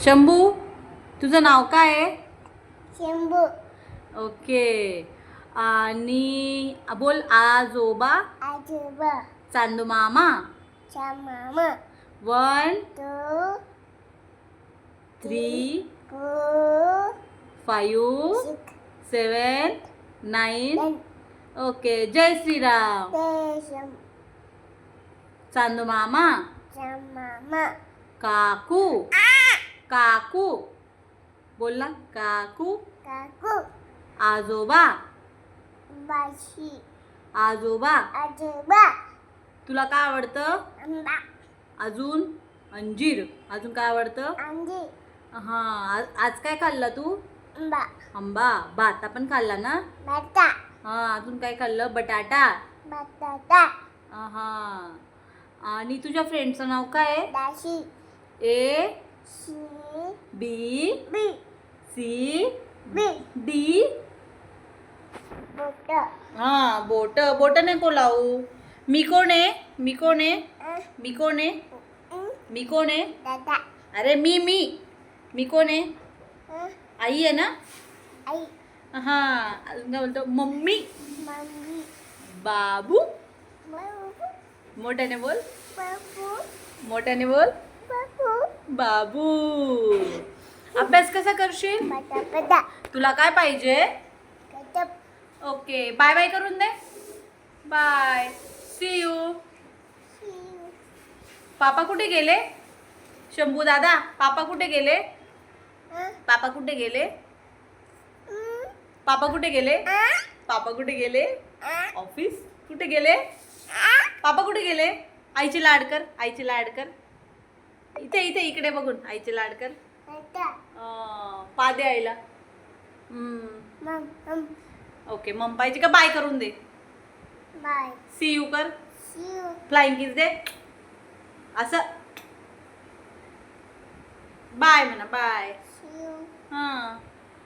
शंभू, तुझं नाव काय आहे? शंभू. ओके. आणि बोल आजोबा, आजोबा. चांदू मामा. मामा. 1 2 3 4 5 6 7 9. 10. ओके. जय श्रीराम. देशम. चांदू मामा. मामा. काकू. काकू बोल ना. काकू. काकू. आजोबा. बाशी. आजोबा. आजोबा. तुला काय आवडतं? आंबा. अजून अंजीर. अजून काय आवडतं? अंडी. हा. आज काय खाल्लं तू? आंबा. आंबा. भाता पण खाल्ला ना? बटा. हा. अजून काय खाल्लं? बटाटा. बटाटा. हा. आणि तुझ्या फ्रेंडचं नाव काय आहे? दाशी. A C. B B. C B. D. बोट. हा. बोट. बोट नको लावू. मी कोण आहे? मी कोण आहे? मी कोण आहे? मी कोण आहे? दादा. अरे मी कोण आहे? आई आहे ना? आई. हा. अजून काय बोलतो? मम्मी. मम्मी. बाबू. बाबू. मोठ्याने बोल. बाबू. मोठ्याने बोल. बाबू. बाबू. अभ्यास कसा करशील? पटा पटा. तुला काय पाहिजे? कटप. ओके. बाय बाय करून दे. बाय. See you. पापा कुठे गेले? शंभू दादा, पापा कुठे गेले? पापा कुठे गेले? पापा कुठे गेले? पापा कुठे गेले? ऑफिस कुठे गेले? पापा कुठे गेले? आईची लाड कर. आईची लाड कर. इथे इथे इकडे बघून आईची लाड कर. पादे आईला. ओके. मम पाहिजे का? बाय करून दे. बाय. सी यू कर. See you. फ्लाइंग किस दे. असं बाय म्हणा. बाय. See you. हां.